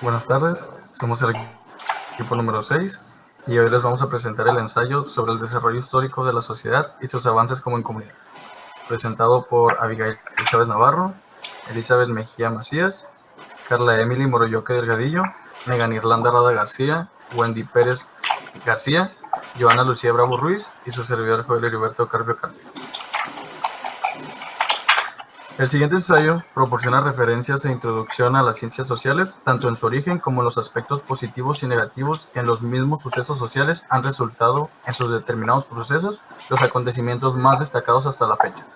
Buenas tardes, somos el equipo número 6 y hoy les vamos a presentar el ensayo sobre el desarrollo histórico de la sociedad y sus avances como en comunidad, presentado por Abigail Chávez Navarro, Elizabeth Mejía Macías, Carla Emily Morolloque Delgadillo, Megan Irlanda Rada García, Wendy Pérez García, Joana Lucía Bravo Ruiz y su servidor Joel Heriberto Carpio Carpio. El siguiente ensayo proporciona referencias e introducción a las ciencias sociales, tanto en su origen como en los aspectos positivos y negativos que en los mismos sucesos sociales han resultado en sus determinados procesos, los acontecimientos más destacados hasta la fecha.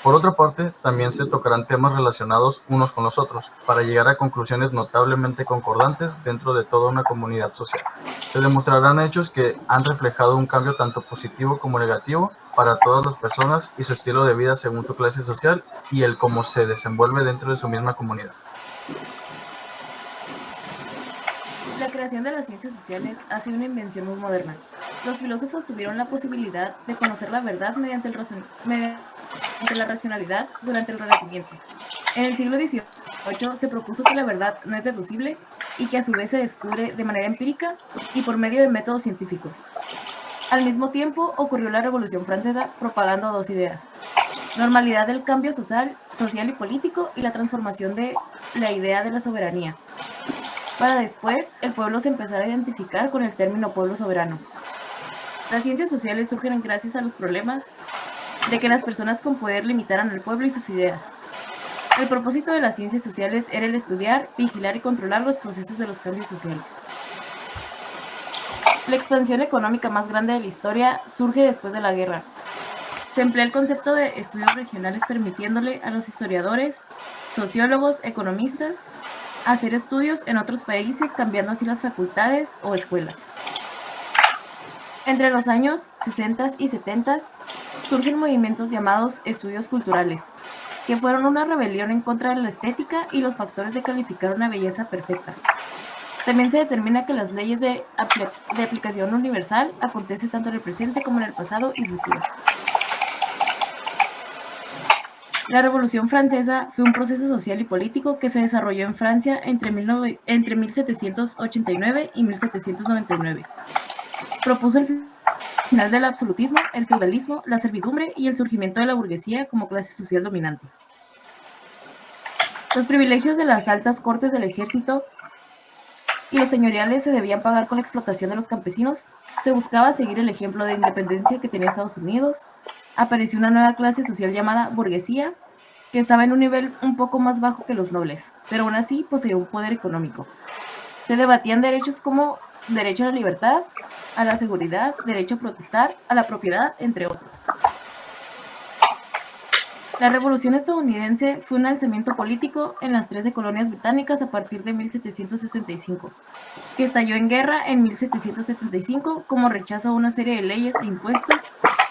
Por otra parte, también se tocarán temas relacionados unos con los otros, para llegar a conclusiones notablemente concordantes dentro de toda una comunidad social. Se demostrarán hechos que han reflejado un cambio tanto positivo como negativo para todas las personas y su estilo de vida según su clase social y el cómo se desenvuelve dentro de su misma comunidad. La creación de las ciencias sociales ha sido una invención muy moderna. Los filósofos tuvieron la posibilidad de conocer la verdad mediante la racionalidad durante el Renacimiento. En el siglo XVIII se propuso que la verdad no es deducible y que a su vez se descubre de manera empírica y por medio de métodos científicos. Al mismo tiempo ocurrió la Revolución Francesa propagando dos ideas: normalidad del cambio social y político y la transformación de la idea de la soberanía, para después el pueblo se empezara a identificar con el término pueblo soberano. Las ciencias sociales surgen gracias a los problemas de que las personas con poder limitaran al pueblo y sus ideas. El propósito de las ciencias sociales era el estudiar, vigilar y controlar los procesos de los cambios sociales. La expansión económica más grande de la historia surge después de la guerra. Se emplea el concepto de estudios regionales permitiéndole a los historiadores, sociólogos, economistas hacer estudios en otros países, cambiando así las facultades o escuelas. Entre los años 60 y 70 surgen movimientos llamados estudios culturales, que fueron una rebelión en contra de la estética y los factores de calificar una belleza perfecta. También se determina que las leyes de aplicación universal acontecen tanto en el presente como en el pasado y futuro. La Revolución Francesa fue un proceso social y político que se desarrolló en Francia entre 1789 y 1799. Propuso el final del absolutismo, el feudalismo, la servidumbre y el surgimiento de la burguesía como clase social dominante. Los privilegios de las altas cortes del ejército y los señoriales se debían pagar con la explotación de los campesinos. Se buscaba seguir el ejemplo de independencia que tenía Estados Unidos. Apareció una nueva clase social llamada burguesía, que estaba en un nivel un poco más bajo que los nobles, pero aún así poseía un poder económico. Se debatían derechos como derecho a la libertad, a la seguridad, derecho a protestar, a la propiedad, entre otros. La Revolución estadounidense fue un alzamiento político en las 13 colonias británicas a partir de 1765, que estalló en guerra en 1775 como rechazo a una serie de leyes e impuestos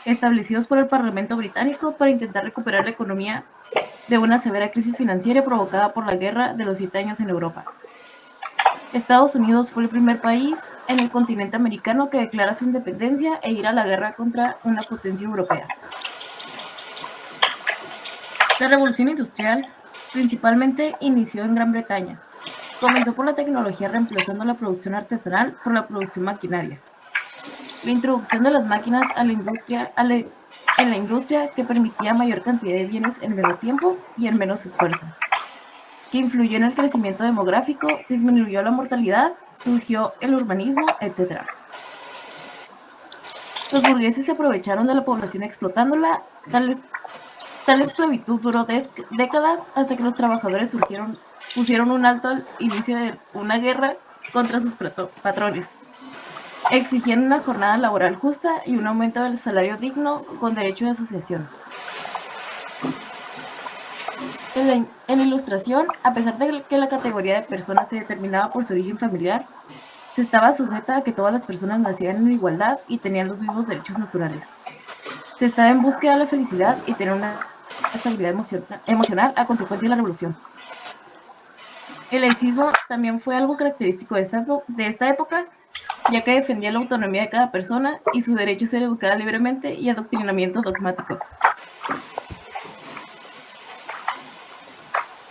establecidos por el Parlamento británico para intentar recuperar la economía de una severa crisis financiera provocada por la Guerra de los 7 años en Europa. Estados Unidos fue el primer país en el continente americano que declara su independencia e ir a la guerra contra una potencia europea. La Revolución Industrial principalmente inició en Gran Bretaña. Comenzó por la tecnología reemplazando la producción artesanal por la producción maquinaria. La introducción de las máquinas en la industria que permitía mayor cantidad de bienes en menos tiempo y en menos esfuerzo, que influyó en el crecimiento demográfico, disminuyó la mortalidad, surgió el urbanismo, etc. Los burgueses se aprovecharon de la población explotándola. Tal esclavitud duró décadas hasta que los trabajadores pusieron un alto al inicio de una guerra contra sus patrones. Exigían una jornada laboral justa y un aumento del salario digno con derecho de asociación. En la Ilustración, a pesar de que la categoría de personas se determinaba por su origen familiar, se estaba sujeta a que todas las personas nacían en igualdad y tenían los mismos derechos naturales. Se estaba en búsqueda de la felicidad y tener una estabilidad emocional a consecuencia de la revolución. El laicismo también fue algo característico de esta época, ya que defendía la autonomía de cada persona y su derecho a ser educada libremente y adoctrinamiento dogmático.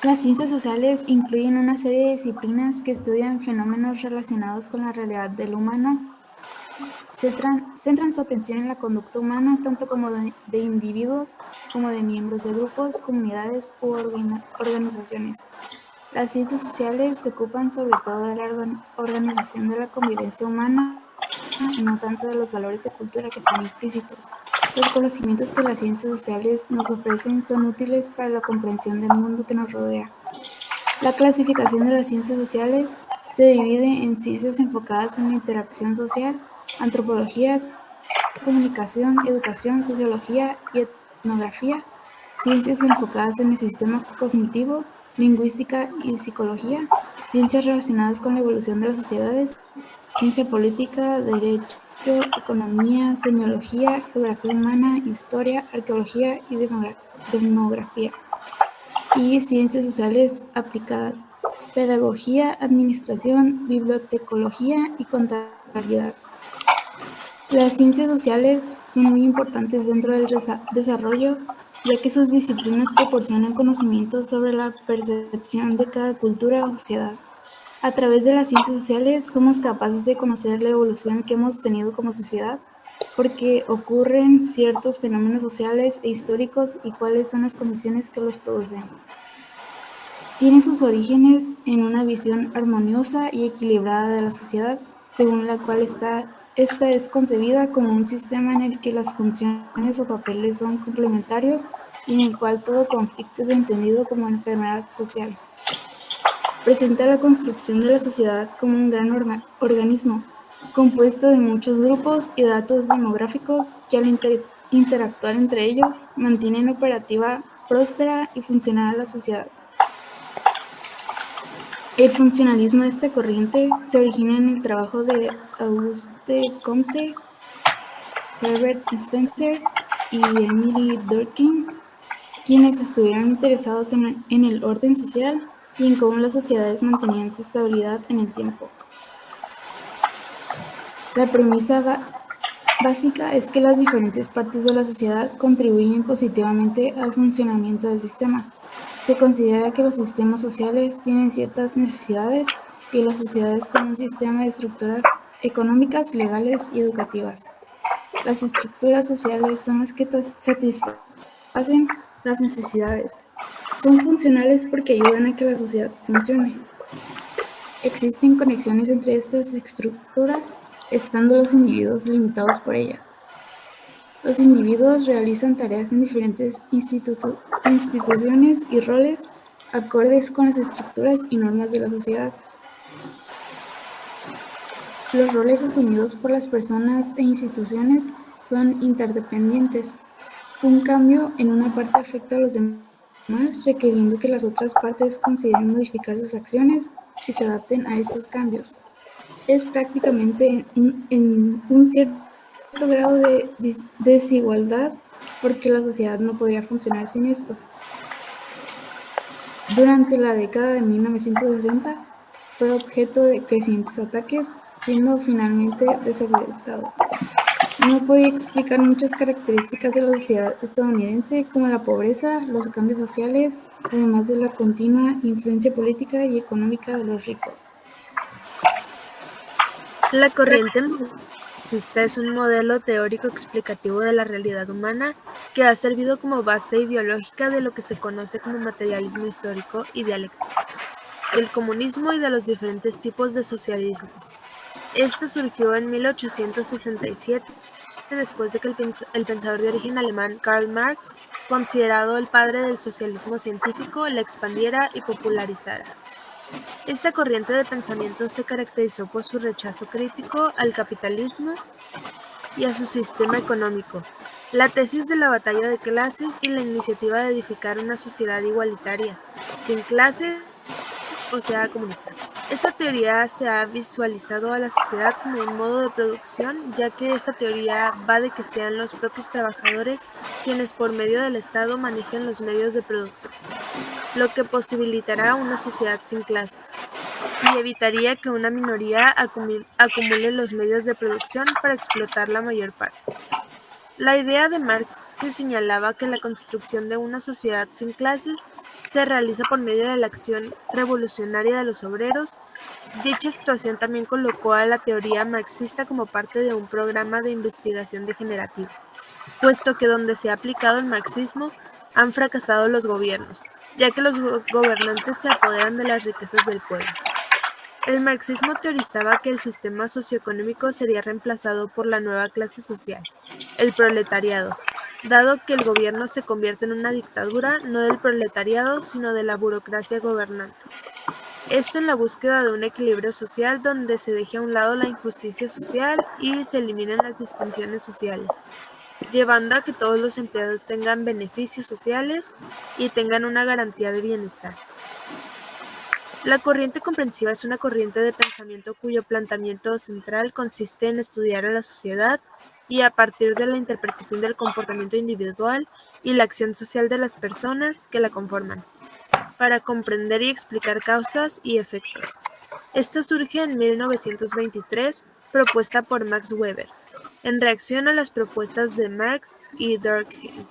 Las ciencias sociales incluyen una serie de disciplinas que estudian fenómenos relacionados con la realidad del humano. Centran su atención en la conducta humana, tanto como de individuos como de miembros de grupos, comunidades u organizaciones. Las ciencias sociales se ocupan sobre todo de la organización de la convivencia humana y no tanto de los valores de cultura que están implícitos. Los conocimientos que las ciencias sociales nos ofrecen son útiles para la comprensión del mundo que nos rodea. La clasificación de las ciencias sociales se divide en ciencias enfocadas en la interacción social, antropología, comunicación, educación, sociología y etnografía, ciencias enfocadas en el sistema cognitivo, lingüística y psicología, ciencias relacionadas con la evolución de las sociedades, ciencia política, derecho, economía, semiología, geografía humana, historia, arqueología y demografía, y ciencias sociales aplicadas, pedagogía, administración, bibliotecología y contabilidad. Las ciencias sociales son muy importantes dentro del desarrollo, ya que sus disciplinas proporcionan conocimientos sobre la percepción de cada cultura o sociedad. A través de las ciencias sociales somos capaces de conocer la evolución que hemos tenido como sociedad, porque ocurren ciertos fenómenos sociales e históricos y cuáles son las condiciones que los producen. Tiene sus orígenes en una visión armoniosa y equilibrada de la sociedad, según la cual esta es concebida como un sistema en el que las funciones o papeles son complementarios y en el cual todo conflicto es entendido como enfermedad social. Presenta la construcción de la sociedad como un gran organismo, compuesto de muchos grupos y datos demográficos que al interactuar entre ellos mantienen operativa, próspera y funcional a la sociedad. El funcionalismo de esta corriente se origina en el trabajo de Auguste Comte, Herbert Spencer y Emily Durkheim, quienes estuvieron interesados en el orden social y en cómo las sociedades mantenían su estabilidad en el tiempo. La premisa básica es que las diferentes partes de la sociedad contribuyen positivamente al funcionamiento del sistema. Se considera que los sistemas sociales tienen ciertas necesidades y las sociedades como un sistema de estructuras económicas, legales y educativas. Las estructuras sociales son las que satisfacen las necesidades. Son funcionales porque ayudan a que la sociedad funcione. Existen conexiones entre estas estructuras, estando los individuos limitados por ellas. Los individuos realizan tareas en diferentes instituciones y roles acordes con las estructuras y normas de la sociedad. Los roles asumidos por las personas e instituciones son interdependientes. Un cambio en una parte afecta a los demás, requiriendo que las otras partes consideren modificar sus acciones y se adapten a estos cambios. Es prácticamente en un cierto grado de desigualdad porque la sociedad no podría funcionar sin esto. Durante la década de 1960 fue objeto de crecientes ataques, siendo finalmente desacreditado. No podía explicar muchas características de la sociedad estadounidense como la pobreza, los cambios sociales, además de la continua influencia política y económica de los ricos. La corriente marxista es un modelo teórico explicativo de la realidad humana que ha servido como base ideológica de lo que se conoce como materialismo histórico y dialéctico, del comunismo y de los diferentes tipos de socialismos. Este surgió en 1867, después de que el pensador de origen alemán Karl Marx, considerado el padre del socialismo científico, la expandiera y popularizara. Esta corriente de pensamiento se caracterizó por su rechazo crítico al capitalismo y a su sistema económico, la tesis de la batalla de clases y la iniciativa de edificar una sociedad igualitaria, sin clases, o sea, comunista. Esta teoría se ha visualizado a la sociedad como un modo de producción, ya que esta teoría va de que sean los propios trabajadores quienes por medio del Estado manejen los medios de producción, lo que posibilitará una sociedad sin clases y evitaría que una minoría acumule los medios de producción para explotar la mayor parte. La idea de Marx que señalaba que la construcción de una sociedad sin clases se realiza por medio de la acción revolucionaria de los obreros. Dicha situación también colocó a la teoría marxista como parte de un programa de investigación degenerativa, puesto que donde se ha aplicado el marxismo han fracasado los gobiernos, ya que los gobernantes se apoderan de las riquezas del pueblo. El marxismo teorizaba que el sistema socioeconómico sería reemplazado por la nueva clase social, el proletariado, dado que el gobierno se convierte en una dictadura no del proletariado, sino de la burocracia gobernante. Esto en la búsqueda de un equilibrio social donde se deje a un lado la injusticia social y se eliminen las distinciones sociales, llevando a que todos los empleados tengan beneficios sociales y tengan una garantía de bienestar. La corriente comprensiva es una corriente de pensamiento cuyo planteamiento central consiste en estudiar a la sociedad y a partir de la interpretación del comportamiento individual y la acción social de las personas que la conforman, para comprender y explicar causas y efectos. Esta surge en 1923, propuesta por Max Weber, en reacción a las propuestas de Marx y Durkheim.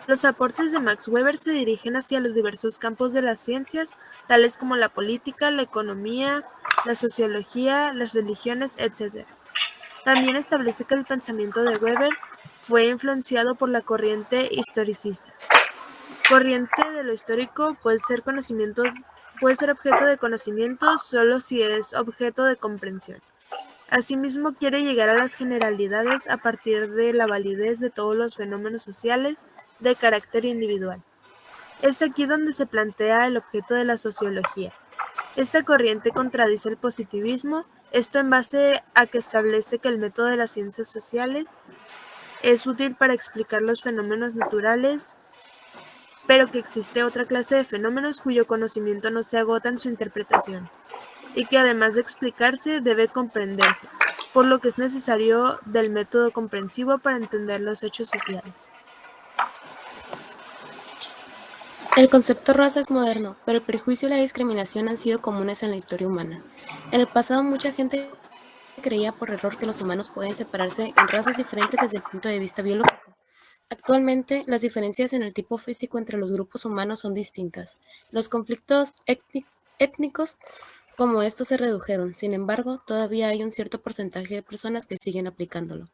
Los aportes de Max Weber se dirigen hacia los diversos campos de las ciencias, tales como la política, la economía, la sociología, las religiones, etc. También establece que el pensamiento de Weber fue influenciado por la corriente historicista. Corriente de lo histórico puede ser objeto de conocimiento solo si es objeto de comprensión. Asimismo, quiere llegar a las generalidades a partir de la validez de todos los fenómenos sociales de carácter individual. Es aquí donde se plantea el objeto de la sociología. Esta corriente contradice el positivismo, esto en base a que establece que el método de las ciencias sociales es útil para explicar los fenómenos naturales, pero que existe otra clase de fenómenos cuyo conocimiento no se agota en su interpretación, y que además de explicarse debe comprenderse, por lo que es necesario del método comprensivo para entender los hechos sociales. El concepto raza es moderno, pero el prejuicio y la discriminación han sido comunes en la historia humana. En el pasado mucha gente creía por error que los humanos pueden separarse en razas diferentes desde el punto de vista biológico. Actualmente, las diferencias en el tipo físico entre los grupos humanos son distintas. Los conflictos étnicos como estos se redujeron, sin embargo, todavía hay un cierto porcentaje de personas que siguen aplicándolo.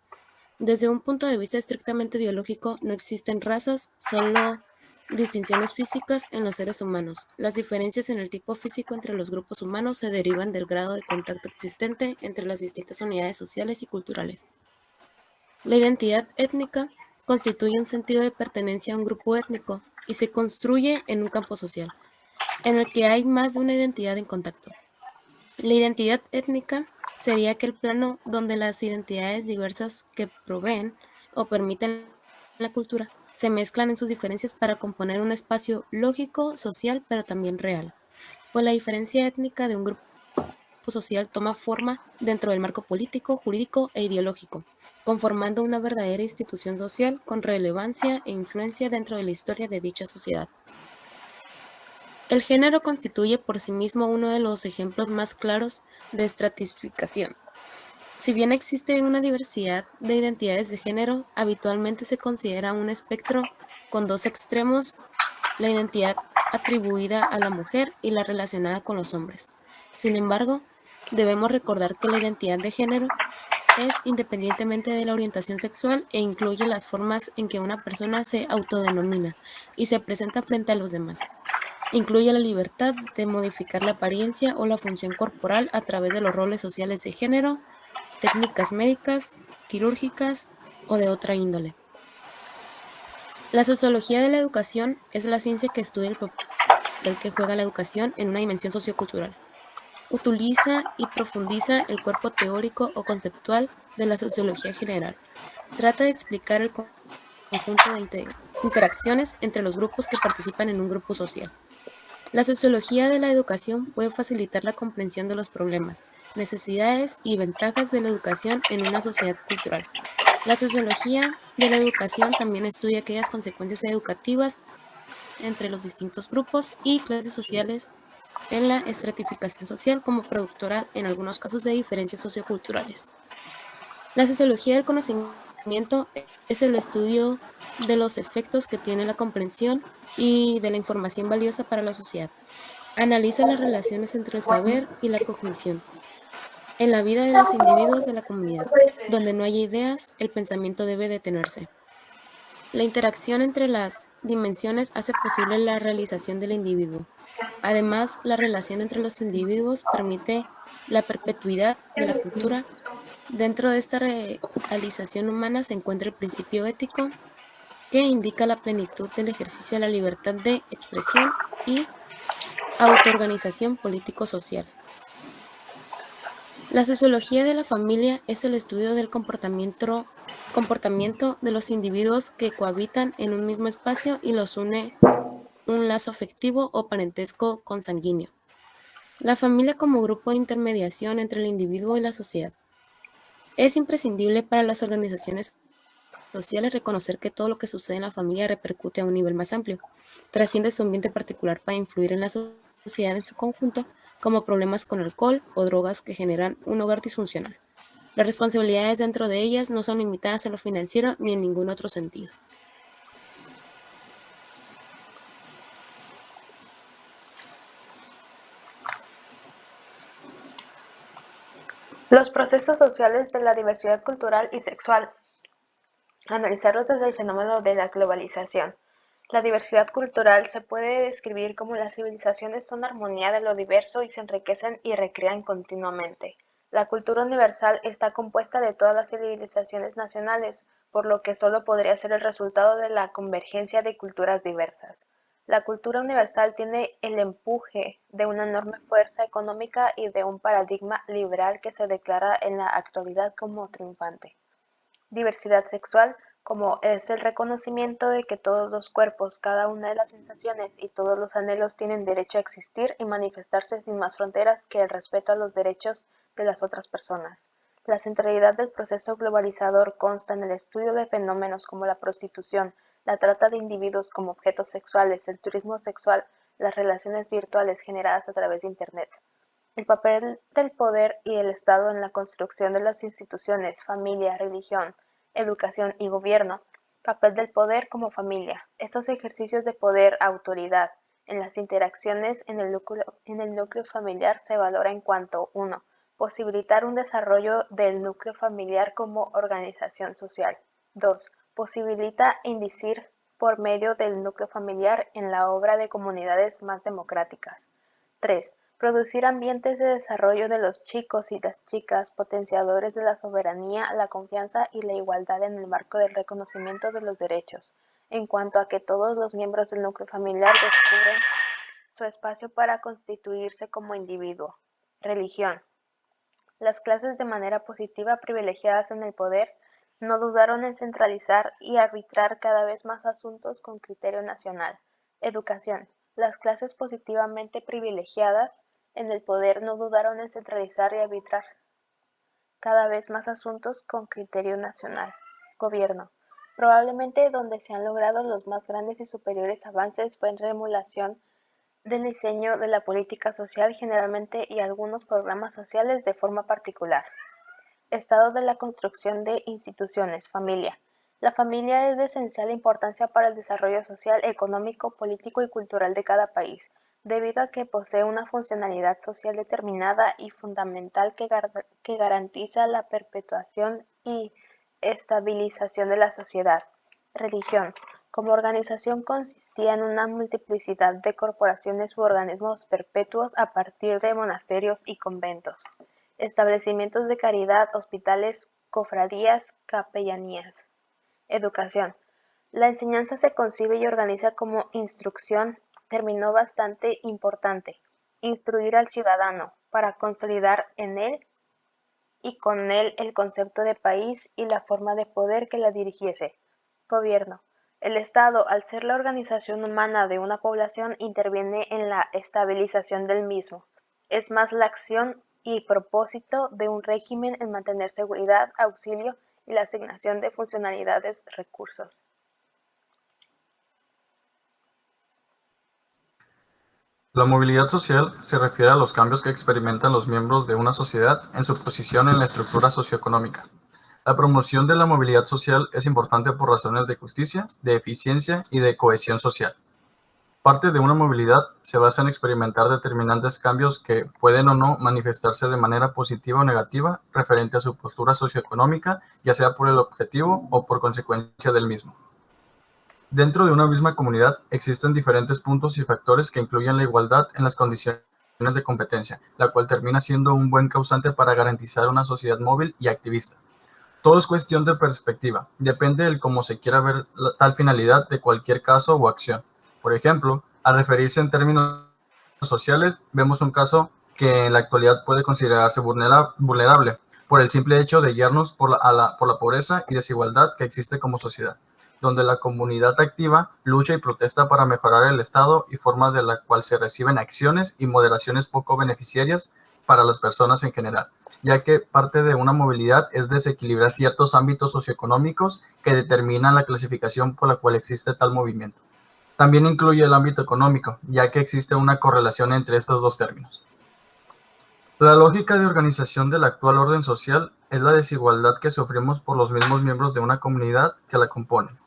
Desde un punto de vista estrictamente biológico, no existen razas, solo distinciones físicas en los seres humanos. Las diferencias en el tipo físico entre los grupos humanos se derivan del grado de contacto existente entre las distintas unidades sociales y culturales. La identidad étnica constituye un sentido de pertenencia a un grupo étnico y se construye en un campo social, en el que hay más de una identidad en contacto. La identidad étnica sería aquel plano donde las identidades diversas que proveen o permiten la cultura se mezclan en sus diferencias para componer un espacio lógico, social, pero también real. Pues la diferencia étnica de un grupo social toma forma dentro del marco político, jurídico e ideológico, conformando una verdadera institución social con relevancia e influencia dentro de la historia de dicha sociedad. El género constituye por sí mismo uno de los ejemplos más claros de estratificación. Si bien existe una diversidad de identidades de género, habitualmente se considera un espectro con dos extremos, la identidad atribuida a la mujer y la relacionada con los hombres. Sin embargo, debemos recordar que la identidad de género es independientemente de la orientación sexual e incluye las formas en que una persona se autodenomina y se presenta frente a los demás. Incluye la libertad de modificar la apariencia o la función corporal a través de los roles sociales de género, técnicas médicas, quirúrgicas o de otra índole. La sociología de la educación es la ciencia que estudia el papel que juega la educación en una dimensión sociocultural. Utiliza y profundiza el cuerpo teórico o conceptual de la sociología general. Trata de explicar el conjunto de interacciones entre los grupos que participan en un grupo social. La sociología de la educación puede facilitar la comprensión de los problemas, necesidades y ventajas de la educación en una sociedad cultural. La sociología de la educación también estudia aquellas consecuencias educativas entre los distintos grupos y clases sociales en la estratificación social como productora en algunos casos de diferencias socioculturales. La sociología del conocimiento es el estudio de los efectos que tiene la comprensión y de la información valiosa para la sociedad. Analiza las relaciones entre el saber y la cognición en la vida de los individuos de la comunidad. Donde no haya ideas, el pensamiento debe detenerse. La interacción entre las dimensiones hace posible la realización del individuo. Además, la relación entre los individuos permite la perpetuidad de la cultura. Dentro de esta realización humana se encuentra el principio ético, que indica la plenitud del ejercicio de la libertad de expresión y autoorganización político-social. La sociología de la familia es el estudio del comportamiento de los individuos que cohabitan en un mismo espacio y los une un lazo afectivo o parentesco consanguíneo. La familia como grupo de intermediación entre el individuo y la sociedad. Es imprescindible para las organizaciones sociales reconocer que todo lo que sucede en la familia repercute a un nivel más amplio, trasciende su ambiente particular para influir en la sociedad en su conjunto, como problemas con alcohol o drogas que generan un hogar disfuncional. Las responsabilidades dentro de ellas no son limitadas a lo financiero ni en ningún otro sentido. Los procesos sociales de la diversidad cultural y sexual. Analizarlos desde el fenómeno de la globalización. La diversidad cultural se puede describir como las civilizaciones son armonía de lo diverso y se enriquecen y recrean continuamente. La cultura universal está compuesta de todas las civilizaciones nacionales, por lo que solo podría ser el resultado de la convergencia de culturas diversas. La cultura universal tiene el empuje de una enorme fuerza económica y de un paradigma liberal que se declara en la actualidad como triunfante. Diversidad sexual, como es el reconocimiento de que todos los cuerpos, cada una de las sensaciones y todos los anhelos tienen derecho a existir y manifestarse sin más fronteras que el respeto a los derechos de las otras personas. La centralidad del proceso globalizador consta en el estudio de fenómenos como la prostitución, la trata de individuos como objetos sexuales, el turismo sexual, las relaciones virtuales generadas a través de Internet. El papel del poder y el Estado en la construcción de las instituciones, familia, religión, educación y gobierno. Papel del poder como familia. Estos ejercicios de poder, autoridad, en las interacciones en el núcleo familiar se valora en cuanto 1. Posibilitar un desarrollo del núcleo familiar como organización social. 2. Posibilita indicir por medio del núcleo familiar en la obra de comunidades más democráticas. 3. Producir ambientes de desarrollo de los chicos y las chicas, potenciadores de la soberanía, la confianza y la igualdad en el marco del reconocimiento de los derechos, en cuanto a que todos los miembros del núcleo familiar descubren su espacio para constituirse como individuo. Religión. Las clases de manera positiva privilegiadas en el poder no dudaron en centralizar y arbitrar cada vez más asuntos con criterio nacional. Educación. Las clases positivamente privilegiadas en el poder no dudaron en centralizar y arbitrar cada vez más asuntos con criterio nacional. Gobierno. Probablemente donde se han logrado los más grandes y superiores avances fue en remodelación del diseño de la política social generalmente y algunos programas sociales de forma particular. Estado de la construcción de instituciones, familia. La familia es de esencial importancia para el desarrollo social, económico, político y cultural de cada país, debido a que posee una funcionalidad social determinada y fundamental que garantiza la perpetuación y estabilización de la sociedad. Religión. Como organización consistía en una multiplicidad de corporaciones u organismos perpetuos a partir de monasterios y conventos, establecimientos de caridad, hospitales, cofradías, capellanías. Educación. La enseñanza se concibe y organiza como instrucción, término bastante importante, instruir al ciudadano para consolidar en él y con él el concepto de país y la forma de poder que la dirigiese. Gobierno. El Estado, al ser la organización humana de una población, interviene en la estabilización del mismo. Es más la acción y propósito de un régimen en mantener seguridad, auxilio y la asignación de funcionalidades, recursos. La movilidad social se refiere a los cambios que experimentan los miembros de una sociedad en su posición en la estructura socioeconómica. La promoción de la movilidad social es importante por razones de justicia, de eficiencia y de cohesión social. Parte de una movilidad se basa en experimentar determinantes cambios que pueden o no manifestarse de manera positiva o negativa referente a su postura socioeconómica, ya sea por el objetivo o por consecuencia del mismo. Dentro de una misma comunidad existen diferentes puntos y factores que incluyen la igualdad en las condiciones de competencia, la cual termina siendo un buen causante para garantizar una sociedad móvil y activista. Todo es cuestión de perspectiva, depende del cómo se quiera ver tal finalidad de cualquier caso o acción. Por ejemplo, al referirse en términos sociales, vemos un caso que en la actualidad puede considerarse vulnerable por el simple hecho de guiarnos por la pobreza y desigualdad que existe como sociedad, donde la comunidad activa lucha y protesta para mejorar el estado y forma de la cual se reciben acciones y moderaciones poco beneficiarias para las personas en general, ya que parte de una movilidad es desequilibrar ciertos ámbitos socioeconómicos que determinan la clasificación por la cual existe tal movimiento. También incluye el ámbito económico, ya que existe una correlación entre estos dos términos. La lógica de organización del actual orden social es la desigualdad que sufrimos por los mismos miembros de una comunidad que la componen.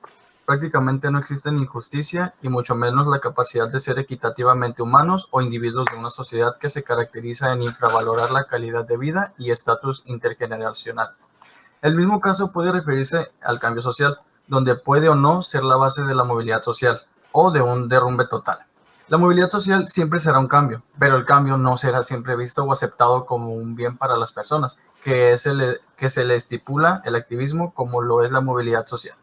Prácticamente no existe injusticia y mucho menos la capacidad de ser equitativamente humanos o individuos de una sociedad que se caracteriza en infravalorar la calidad de vida y estatus intergeneracional. El mismo caso puede referirse al cambio social, donde puede o no ser la base de la movilidad social o de un derrumbe total. La movilidad social siempre será un cambio, pero el cambio no será siempre visto o aceptado como un bien para las personas, que se le estipula el activismo como lo es la movilidad social.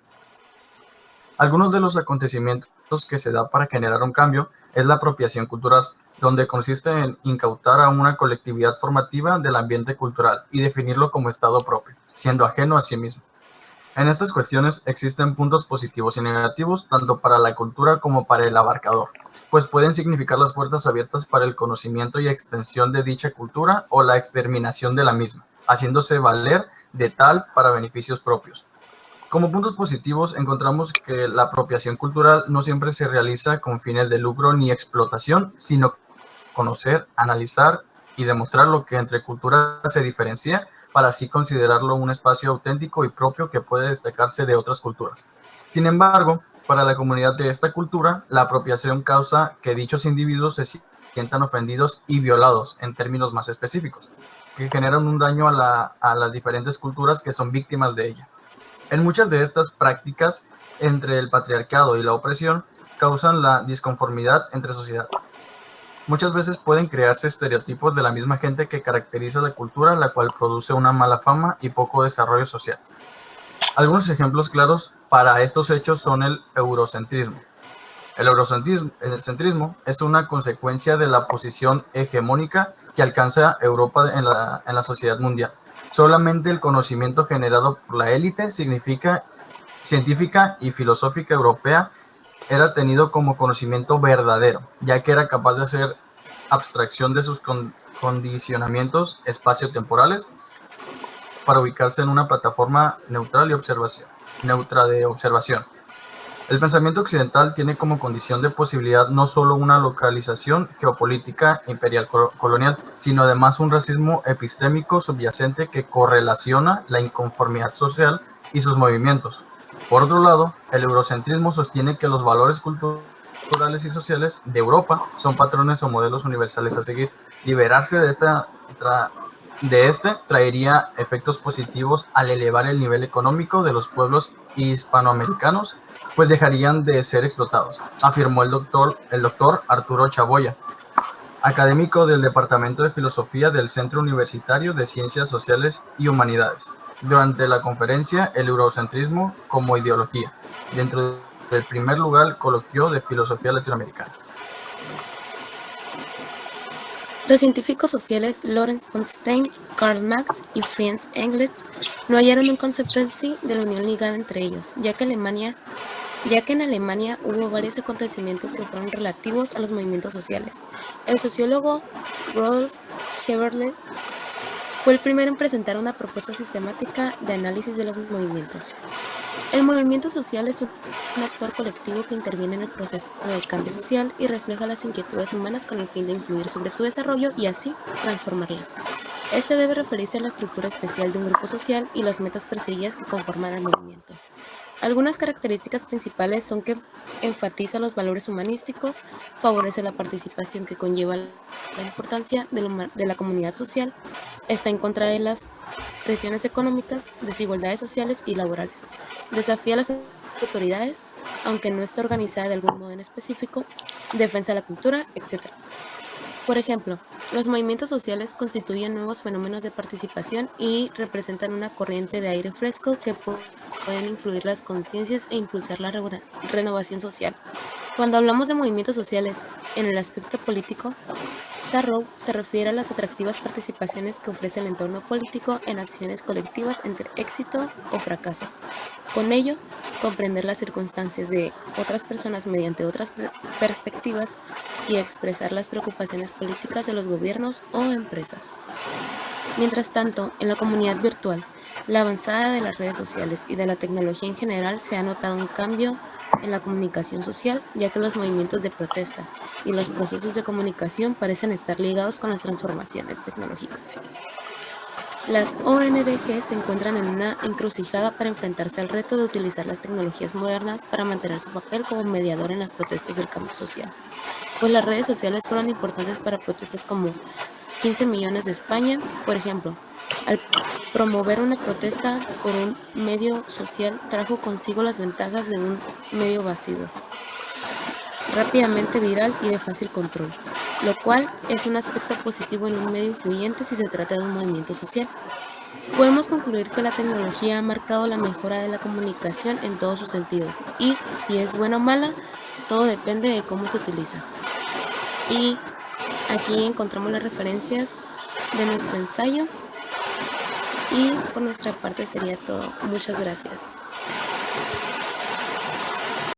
Algunos de los acontecimientos que se da para generar un cambio es la apropiación cultural, donde consiste en incautar a una colectividad formativa del ambiente cultural y definirlo como estado propio, siendo ajeno a sí mismo. En estas cuestiones existen puntos positivos y negativos tanto para la cultura como para el abarcador, pues pueden significar las puertas abiertas para el conocimiento y extensión de dicha cultura o la exterminación de la misma, haciéndose valer de tal para beneficios propios. Como puntos positivos encontramos que la apropiación cultural no siempre se realiza con fines de lucro ni explotación, sino conocer, analizar y demostrar lo que entre culturas se diferencia, para así considerarlo un espacio auténtico y propio que puede destacarse de otras culturas. Sin embargo, para la comunidad de esta cultura, la apropiación causa que dichos individuos se sientan ofendidos y violados, en términos más específicos, que generan un daño a las diferentes culturas que son víctimas de ella. En muchas de estas prácticas, entre el patriarcado y la opresión, causan la disconformidad entre sociedad. Muchas veces pueden crearse estereotipos de la misma gente que caracteriza la cultura, la cual produce una mala fama y poco desarrollo social. Algunos ejemplos claros para estos hechos son el eurocentrismo. El eurocentrismo es una consecuencia de la posición hegemónica que alcanza Europa en la sociedad mundial. Solamente el conocimiento generado por la élite científica y filosófica europea era tenido como conocimiento verdadero, ya que era capaz de hacer abstracción de sus condicionamientos espaciotemporales para ubicarse en una plataforma neutra de observación. El pensamiento occidental tiene como condición de posibilidad no solo una localización geopolítica imperial colonial, sino además un racismo epistémico subyacente que correlaciona la inconformidad social y sus movimientos. Por otro lado, el eurocentrismo sostiene que los valores culturales y sociales de Europa son patrones o modelos universales a seguir. Liberarse de este traería efectos positivos al elevar el nivel económico de los pueblos hispanoamericanos, pues dejarían de ser explotados, afirmó el doctor Arturo Chaboya, académico del Departamento de Filosofía del Centro Universitario de Ciencias Sociales y Humanidades, durante la conferencia El eurocentrismo como ideología, dentro del primer lugar coloquio de filosofía latinoamericana. Los científicos sociales Lawrence von Stein, Karl Marx y Friedrich Engels no hallaron un concepto en sí de la unión ligada entre ellos, ya que en Alemania hubo varios acontecimientos que fueron relativos a los movimientos sociales. El sociólogo Rudolf Heberle fue el primero en presentar una propuesta sistemática de análisis de los movimientos. El movimiento social es un actor colectivo que interviene en el proceso de cambio social y refleja las inquietudes humanas con el fin de influir sobre su desarrollo y así transformarla. Este debe referirse a la estructura especial de un grupo social y las metas perseguidas que conforman el movimiento. Algunas características principales son que enfatiza los valores humanísticos, favorece la participación que conlleva la importancia de la comunidad social, está en contra de las presiones económicas, desigualdades sociales y laborales, desafía a las autoridades, aunque no está organizada de algún modo en específico, defensa de la cultura, etc. Por ejemplo, los movimientos sociales constituyen nuevos fenómenos de participación y representan una corriente de aire fresco que pueden influir las conciencias e impulsar la renovación social. Cuando hablamos de movimientos sociales en el aspecto político, Tarrow se refiere a las atractivas participaciones que ofrece el entorno político en acciones colectivas entre éxito o fracaso. Con ello, comprender las circunstancias de otras personas mediante otras perspectivas y expresar las preocupaciones políticas de los gobiernos o empresas. Mientras tanto, en la comunidad virtual, la avanzada de las redes sociales y de la tecnología en general se ha notado un cambio en la comunicación social, ya que los movimientos de protesta y los procesos de comunicación parecen estar ligados con las transformaciones tecnológicas. Las ONDG se encuentran en una encrucijada para enfrentarse al reto de utilizar las tecnologías modernas para mantener su papel como mediador en las protestas del cambio social, pues las redes sociales fueron importantes para protestas como 15 millones de España, por ejemplo. Al promover una protesta por un medio social trajo consigo las ventajas de un medio masivo, rápidamente viral y de fácil control, lo cual es un aspecto positivo en un medio influyente si se trata de un movimiento social. Podemos concluir que la tecnología ha marcado la mejora de la comunicación en todos sus sentidos y, si es buena o mala, todo depende de cómo se utiliza. Y aquí encontramos las referencias de nuestro ensayo y por nuestra parte sería todo. Muchas gracias.